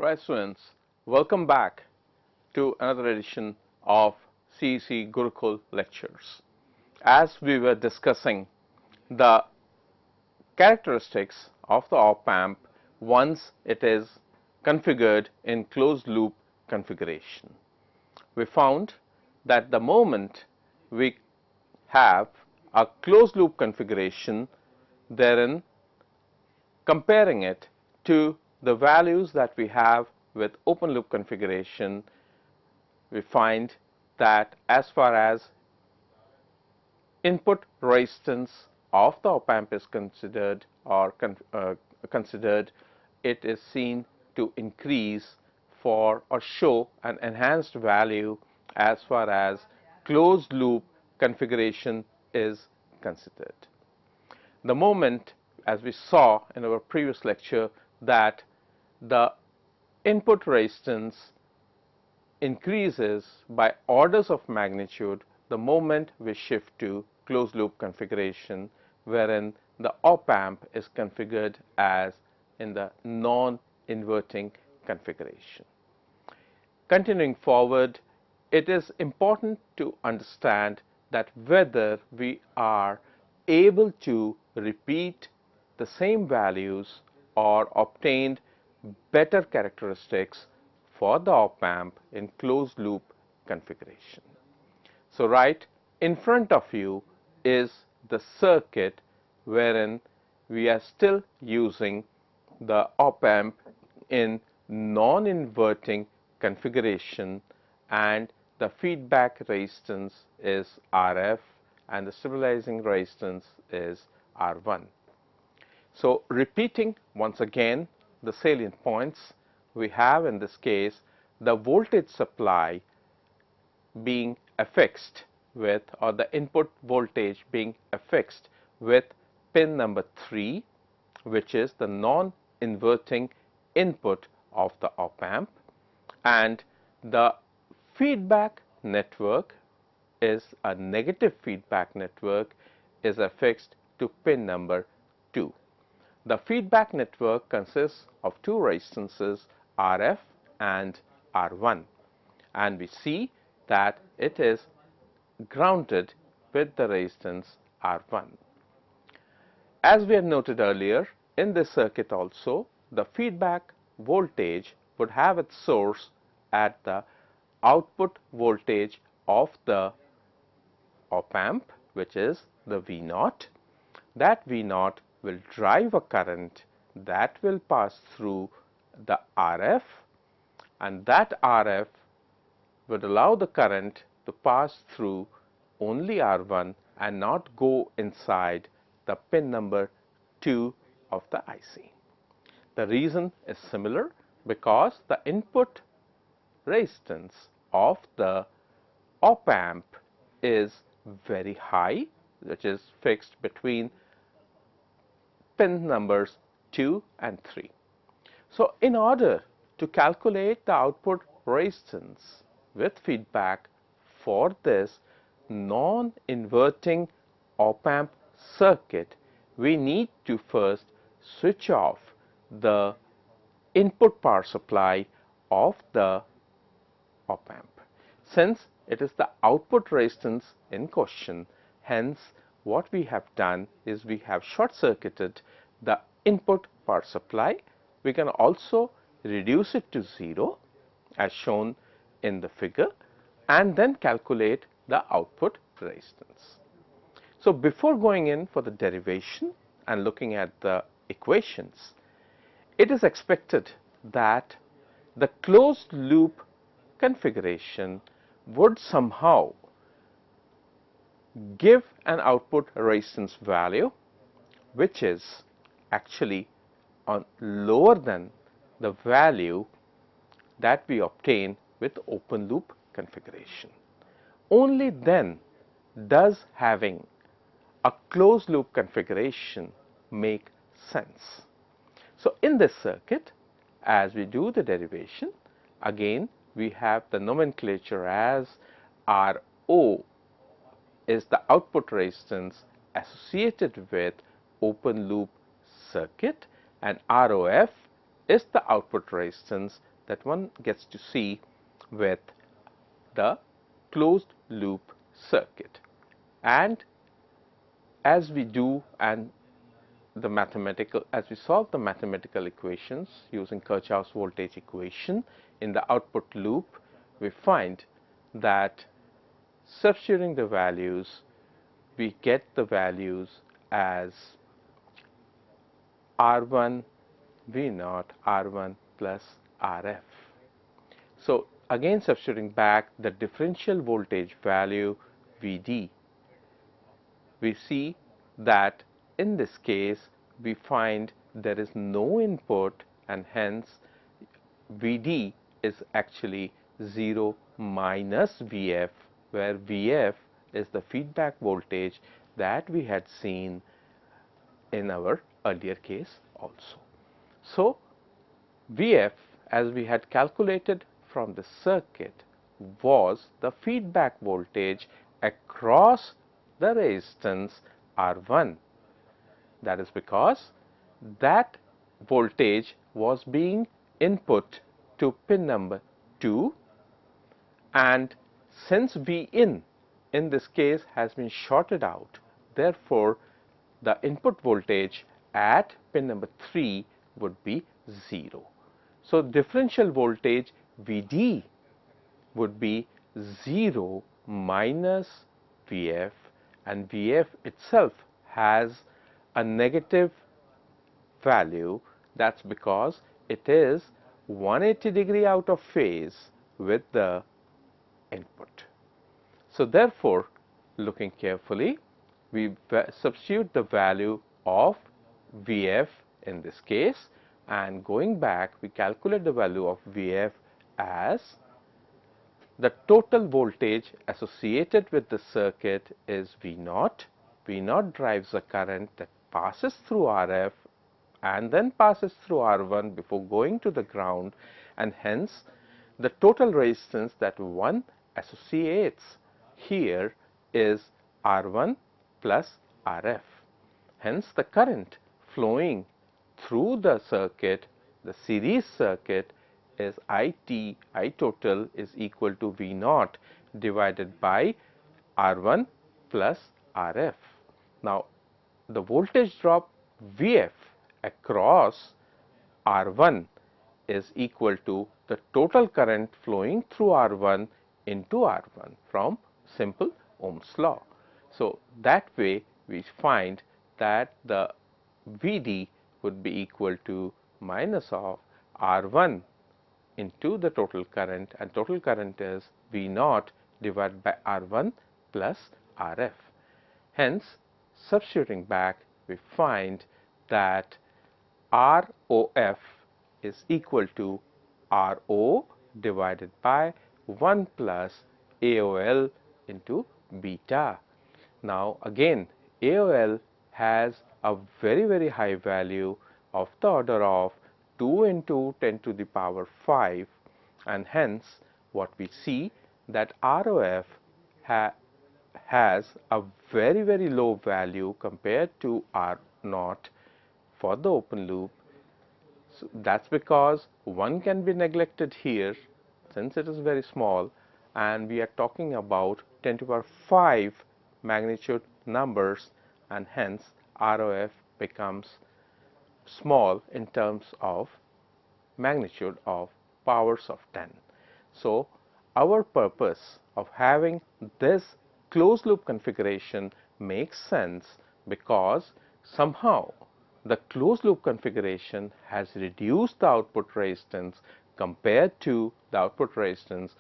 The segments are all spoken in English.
Alright students, welcome back to another edition of CEC Gurukul lectures. As we were discussing the characteristics of the op-amp once it is configured in closed loop configuration, we found that the moment we have a closed loop configuration, therein comparing it to the values that we have with open loop configuration, we find that as far as input resistance of the op-amp is considered it is seen to increase for or show an enhanced value as far as closed loop configuration is considered. The moment, as we saw in our previous lecture, that the input resistance increases by orders of magnitude the moment we shift to closed loop configuration, wherein the op-amp is configured as in the non-inverting configuration. Continuing forward, it is important to understand that whether we are able to repeat the same values or obtained better characteristics for the op-amp in closed loop configuration. So right in front of you is the circuit wherein we are still using the op-amp in non-inverting configuration, and the feedback resistance is RF and the stabilizing resistance is R1. So repeating once again the salient points, we have in this case the voltage supply being affixed with, or the input voltage being affixed with pin number 3, which is the non-inverting input of the op-amp, and the feedback network is a negative feedback network is affixed to pin number 2. The feedback network consists of two resistances, RF and R1, and we see that it is grounded with the resistance R1. As we had noted earlier, in this circuit also, the feedback voltage would have its source at the output voltage of the op-amp, which is the V0. That V0 will drive a current that will pass through the RF, and that RF would allow the current to pass through only R1 and not go inside the pin number 2 of the IC. The reason is similar because the input resistance of the op-amp is very high, which is fixed between pin numbers 2 and 3. So in order to calculate the output resistance with feedback for this non-inverting op-amp circuit, we need to first switch off the input power supply of the op-amp. Since it is the output resistance in question, hence what we have done is we have short circuited the input power supply. We can also reduce it to 0 as shown in the figure, and then calculate the output resistance. So before going in for the derivation and looking at the equations, it is expected that the closed loop configuration would somehow give an output resistance value which is actually lower than the value that we obtain with open loop configuration. Only then does having a closed loop configuration make sense. So in this circuit, as we do the derivation, again we have the nomenclature as RO is the output resistance associated with open loop circuit, and ROF is the output resistance that one gets to see with the closed loop circuit. And as we do and as we solve the mathematical equations using Kirchhoff's voltage equation in the output loop, we find that substituting the values, we get the values as R1 V0 R1 plus RF. So again substituting back the differential voltage value Vd, we see that in this case we find there is no input and hence Vd is actually 0 minus Vf, where Vf is the feedback voltage that we had seen in our earlier case also. So Vf, as we had calculated from the circuit, was the feedback voltage across the resistance R1. That is because that voltage was being input to pin number 2, and since Vin in this case has been shorted out, therefore the input voltage at pin number 3 would be 0. So differential voltage Vd would be 0 minus Vf, and Vf itself has a negative value. That's because it is 180-degree out of phase with the input. So therefore, looking carefully, we substitute the value of Vf in this case, and going back we calculate the value of Vf as the total voltage associated with the circuit is V0. V0 drives the current that passes through RF and then passes through R1 before going to the ground, and hence the total resistance that one associates here is R1 plus RF. Hence the current flowing through the circuit, the series circuit, is I total is equal to V0 divided by R1 plus RF. Now the voltage drop Vf across R1 is equal to the total current flowing through R1 into R1 from simple Ohm's law. So that way we find that the Vd would be equal to minus of R1 into the total current, and total current is V0 divided by R1 plus RF. Hence, substituting back, we find that ROF is equal to RO divided by 1 plus AOL into beta. Now again, AOL has a very high value of the order of 2 into 10 to the power 5, and hence what we see that ROF has a very low value compared to R0 for the open loop. So that's because 1 can be neglected here since it is very small, and we are talking about 10 to the power 5 magnitude numbers, and hence ROF becomes small in terms of magnitude of powers of 10. So our purpose of having this closed loop configuration makes sense because somehow the closed loop configuration has reduced the output resistance compared to the output resistance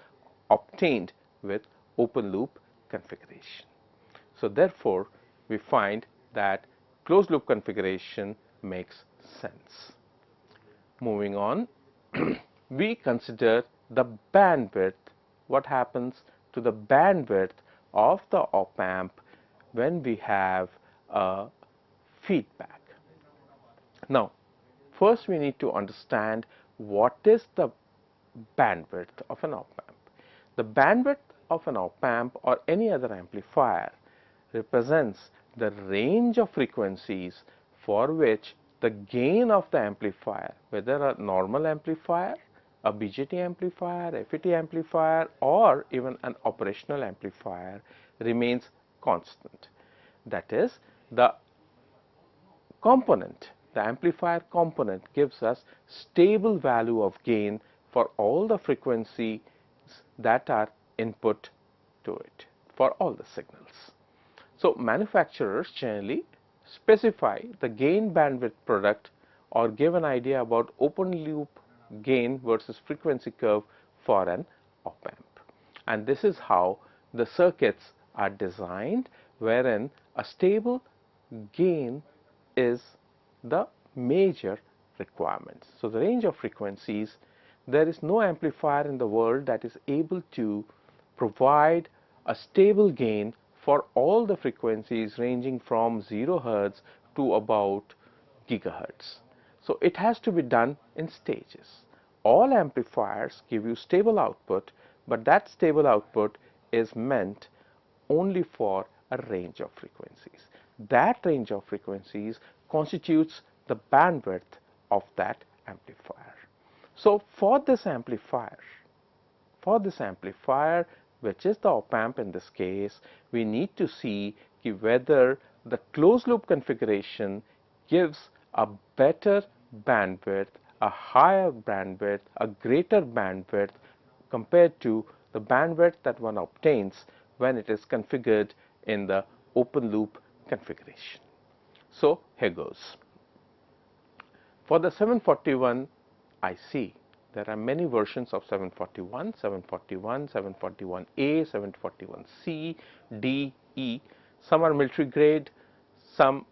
obtained with open loop configuration. So therefore, we find that closed loop configuration makes sense. Moving on, we consider the bandwidth. What happens to the bandwidth of the op amp when we have a feedback? Now, first we need to understand what is the bandwidth of an op amp. The bandwidth of an op amp or any other amplifier represents the range of frequencies for which the gain of the amplifier, whether a normal amplifier a BJT amplifier, FET amplifier, or even an operational amplifier remains constant. That is, the component, the amplifier component gives us stable value of gain for all the frequencies that are input to it, for all the signals. So manufacturers generally specify the gain bandwidth product or give an idea about open loop gain versus frequency curve for an op-amp. And this is how the circuits are designed, wherein a stable gain is the major requirement. So the range of frequencies, there is no amplifier in the world that is able to provide a stable gain for all the frequencies ranging from 0 Hertz to about gigahertz. So it has to be done in stages. All amplifiers give you stable output, but that stable output is meant only for a range of frequencies. That range of frequencies constitutes the bandwidth of that amplifier. So for this amplifier, which is the op-amp in this case, we need to see whether the closed loop configuration gives a better bandwidth, a higher bandwidth, a greater bandwidth compared to the bandwidth that one obtains when it is configured in the open loop configuration. So here goes. For the 741 IC, there are many versions of 741, 741A, 741C, D, E. Some are military grade, some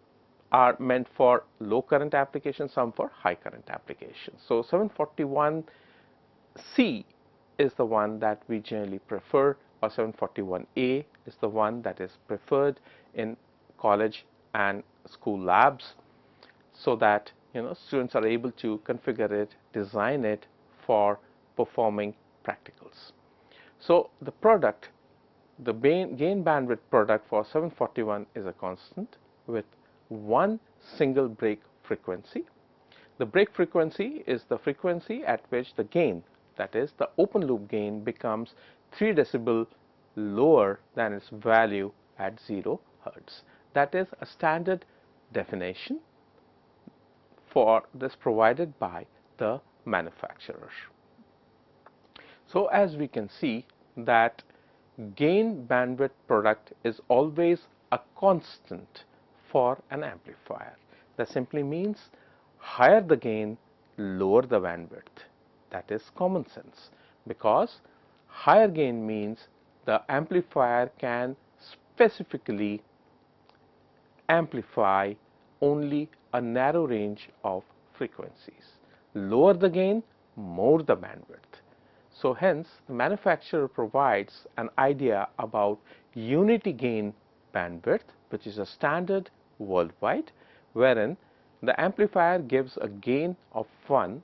are meant for low current applications, some for high current applications. So 741C is the one that we generally prefer, or 741A is the one that is preferred in college and school labs, so that students are able to configure it, design it for performing practicals. So the product, the gain bandwidth product for 741 is a constant with one single break frequency. The break frequency is the frequency at which the gain, that is the open loop gain, becomes 3 decibel lower than its value at 0 Hertz. That is a standard definition for this provided by the manufacturer. So as we can see that gain bandwidth product is always a constant for an amplifier. That simply means higher the gain, lower the bandwidth. That is common sense, because higher gain means the amplifier can specifically amplify only a narrow range of frequencies. Lower the gain, more the bandwidth. So hence the manufacturer provides an idea about unity gain bandwidth, which is a standard worldwide, wherein the amplifier gives a gain of 1,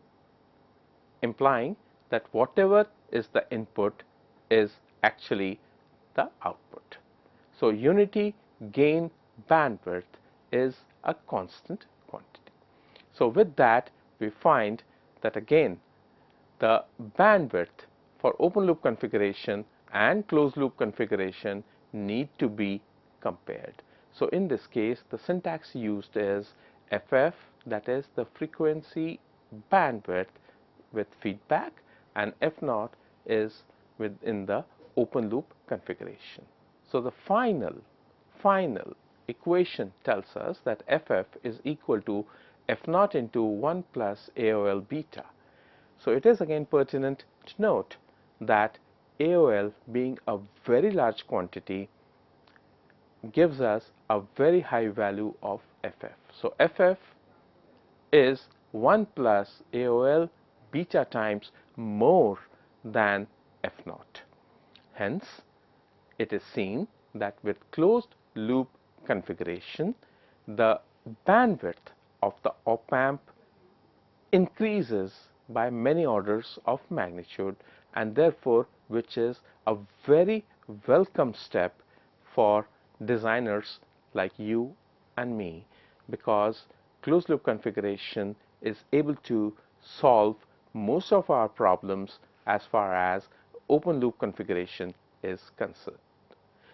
implying that whatever is the input is actually the output. So unity gain bandwidth is a constant quantity. So with that, we find that again the bandwidth for open loop configuration and closed loop configuration need to be compared. So in this case, the syntax used is FF, that is the frequency bandwidth with feedback, and F0 is within the open loop configuration. So the final equation tells us that FF is equal to F0 into 1 plus AOL beta. So it is again pertinent to note that AOL, being a very large quantity, gives us a very high value of FF. So FF is 1 plus AOL beta times more than F0. Hence, it is seen that with closed loop configuration, the bandwidth of the op-amp increases by many orders of magnitude, and therefore which is a very welcome step for designers like you and me, because closed loop configuration is able to solve most of our problems as far as open loop configuration is concerned.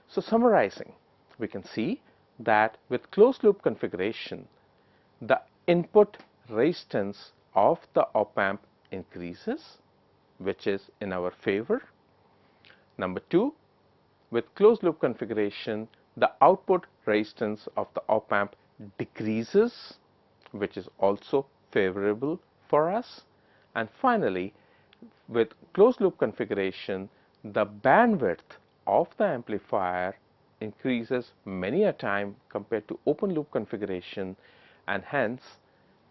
So summarizing, we can see that with closed loop configuration, the input resistance of the op-amp increases, which is in our favor. Number two, with closed loop configuration, the output resistance of the op-amp decreases, which is also favorable for us. And finally, with closed loop configuration, the bandwidth of the amplifier increases many a time compared to open loop configuration, and hence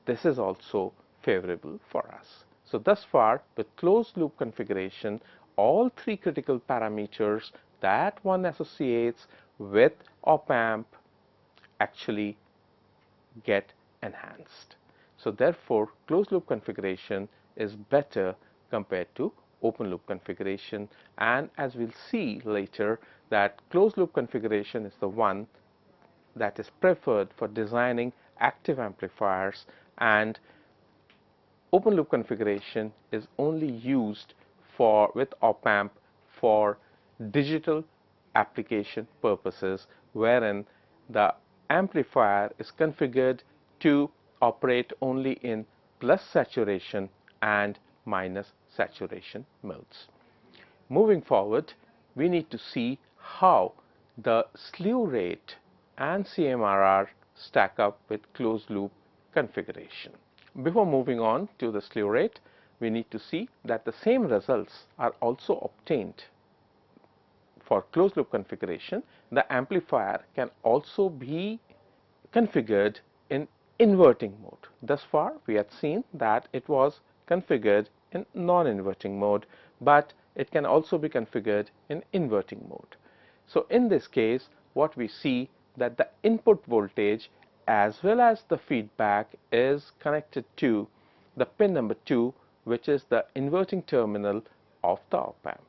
this is also favorable for us. So thus far, with closed loop configuration, all three critical parameters that one associates with op-amp actually get enhanced. So therefore, closed loop configuration is better compared to open loop configuration, and as we'll see later that closed loop configuration is the one that is preferred for designing active amplifiers, and open loop configuration is only used for with op-amp for digital application purposes, wherein the amplifier is configured to operate only in plus saturation and minus saturation modes. Moving forward, we need to see how the slew rate and CMRR stack up with closed loop configuration. Before moving on to the slew rate, we need to see that the same results are also obtained for closed loop configuration. The amplifier can also be configured in inverting mode. Thus far, we had seen that it was configured in non-inverting mode, but it can also be configured in inverting mode. So in this case, what we see that the input voltage as well as the feedback is connected to the pin number 2, which is the inverting terminal of the op-amp.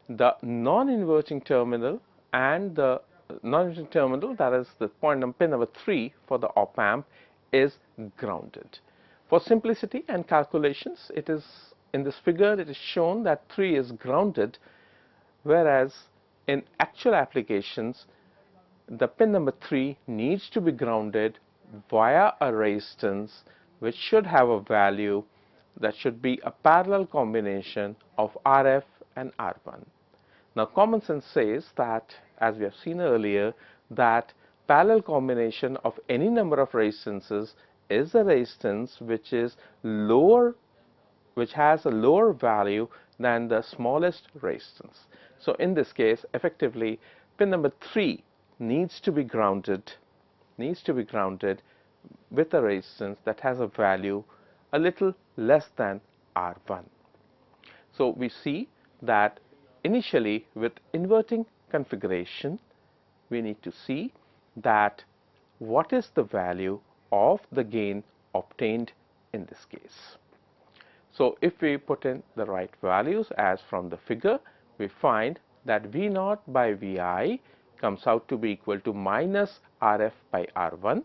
The non-inverting terminal and the non-inverting terminal, that is the pin number 3 for the op-amp, is grounded. For simplicity and calculations, it is in this figure it is shown that 3 is grounded, whereas in actual applications the pin number 3 needs to be grounded via a resistance which should have a value that should be a parallel combination of RF and R1. Now common sense says that, as we have seen earlier, that parallel combination of any number of resistances is a resistance which is lower, which has a lower value than the smallest resistance. So in this case, effectively pin number 3 needs to be grounded with a resistance that has a value a little less than R1. So we see that initially with inverting configuration, we need to see that what is the value of the gain obtained in this case. So if we put in the right values as from the figure, we find that V0 by Vi comes out to be equal to minus Rf by R1.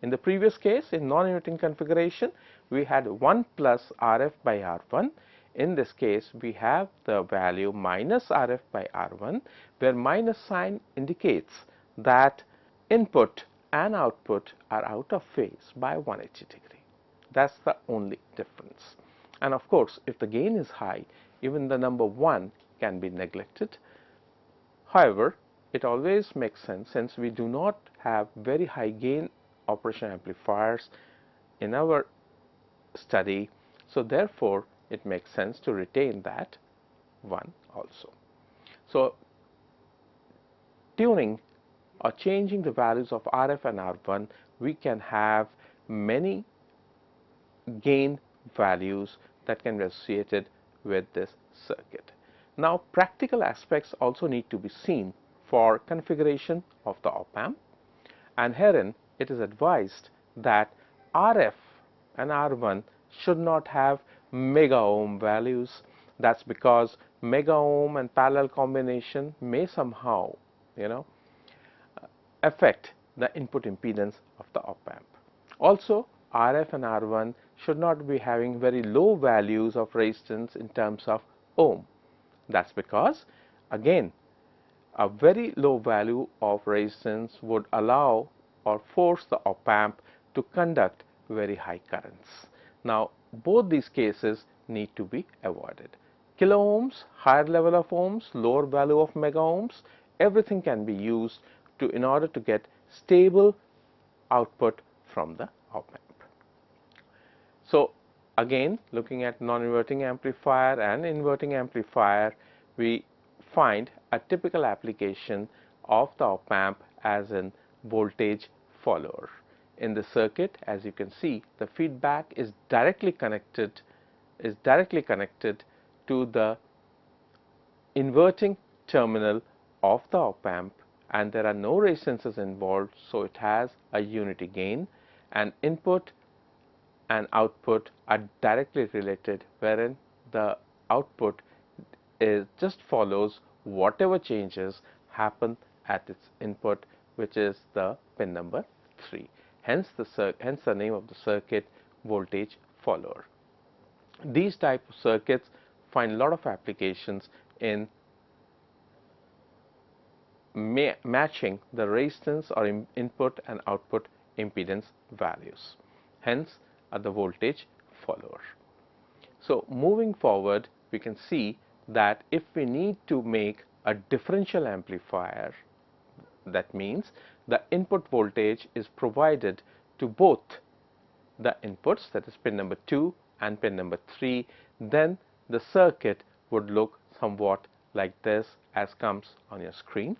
In the previous case, in non-inverting configuration, we had 1 plus Rf by R1. In this case, we have the value minus Rf by R1, where minus sign indicates that input and output are out of phase by 180 degree. That's the only difference. And of course, if the gain is high, even the number 1 can be neglected. However, it always makes sense, since we do not have very high gain operational amplifiers in our study, so therefore it makes sense to retain that 1 also. So tuning or changing the values of Rf and R1, we can have many gain values that can be associated with this circuit. Now practical aspects also need to be seen for configuration of the op-amp, and herein it is advised that Rf and R1 should not have mega ohm values. That's because mega ohm and parallel combination may somehow, affect the input impedance of the op-amp. Also, RF and R1 should not be having very low values of resistance in terms of ohm. That's because, again, a very low value of resistance would allow or force the op-amp to conduct very high currents. Now, both these cases need to be avoided. Kilo ohms, higher level of ohms, lower value of mega ohms, everything can be used in order to get stable output from the op-amp. So, again, looking at non-inverting amplifier and inverting amplifier, we find a typical application of the op-amp as in voltage follower. In the circuit, as you can see, the feedback is directly connected to the inverting terminal of the op-amp, and there are no resistances involved, so it has a unity gain, and input and output are directly related, wherein the output just follows whatever changes happen at its input, which is the pin number 3. Hence the name of the circuit, voltage follower. These type of circuits find a lot of applications in matching the resistance or input and output impedance values. Hence the voltage follower. So, moving forward, we can see that if we need to make a differential amplifier, that means the input voltage is provided to both the inputs, that is pin number 2 and pin number 3, then the circuit would look somewhat like this as comes on your screen.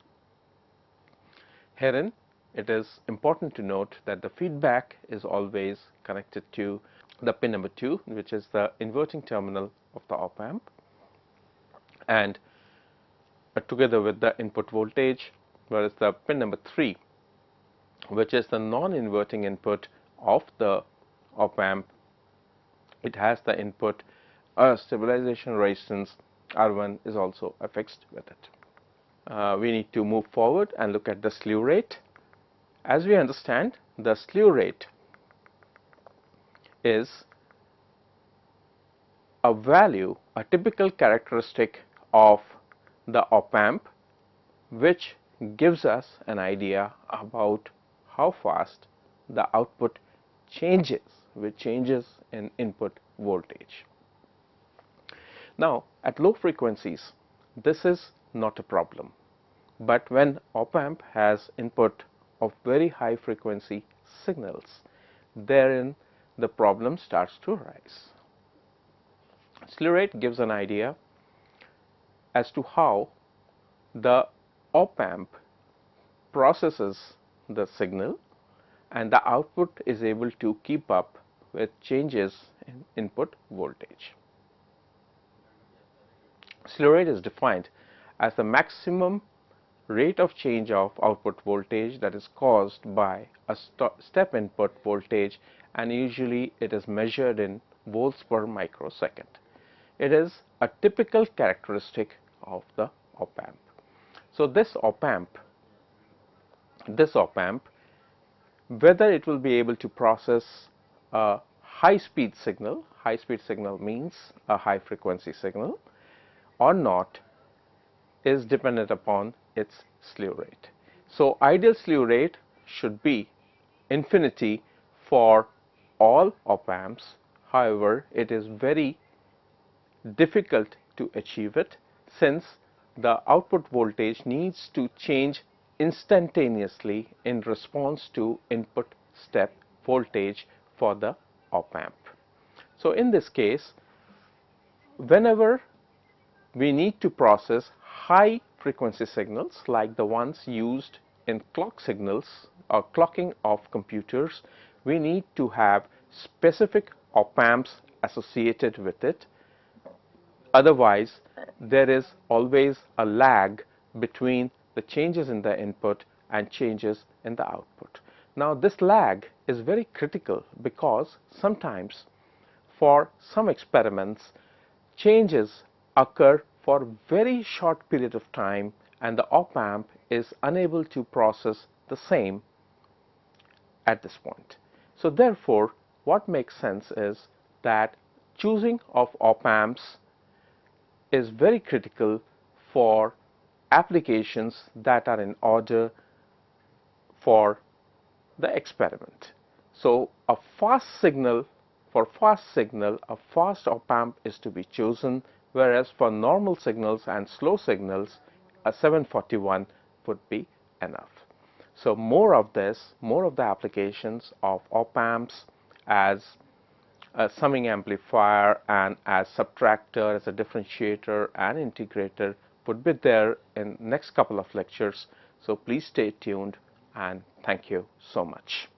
Herein, it is important to note that the feedback is always connected to the pin number 2, which is the inverting terminal of the op-amp, and together with the input voltage, whereas the pin number 3, which is the non-inverting input of the op-amp, it has the input stabilization resistance R1 is also affixed with it. We need to move forward and look at the slew rate. As we understand, the slew rate is a value, a typical characteristic of the op-amp, which gives us an idea about how fast the output changes with changes in input voltage. Now, at low frequencies, this is not a problem, but when op-amp has input of very high frequency signals, therein the problem starts to arise. Slew rate gives an idea as to how the op-amp processes the signal and the output is able to keep up with changes in input voltage. Slew rate is defined as the maximum rate of change of output voltage that is caused by a step input voltage, and usually it is measured in volts per microsecond. It is a typical characteristic of the op-amp. So, this op-amp, whether it will be able to process a high speed signal means a high frequency signal, or not, is dependent upon its slew rate. So, ideal slew rate should be infinity for all op-amps. However, it is very difficult to achieve it, since the output voltage needs to change instantaneously in response to input step voltage for the op-amp. So, in this case, whenever we need to process high frequency signals like the ones used in clock signals or clocking of computers, we need to have specific op-amps associated with it. Otherwise, there is always a lag between the changes in the input and changes in the output. Now, this lag is very critical because sometimes for some experiments, changes occur for very short period of time and the op-amp is unable to process the same at this point. So, therefore, what makes sense is that choosing of op amps is very critical for applications that are in order for the experiment. So a fast signal, for fast signal, a fast op amp is to be chosen, whereas for normal signals and slow signals, a 741 would be enough. So more of this, more of the applications of op amps as a summing amplifier and as subtractor, as a differentiator and integrator would be there in next couple of lectures. So please stay tuned, and thank you so much.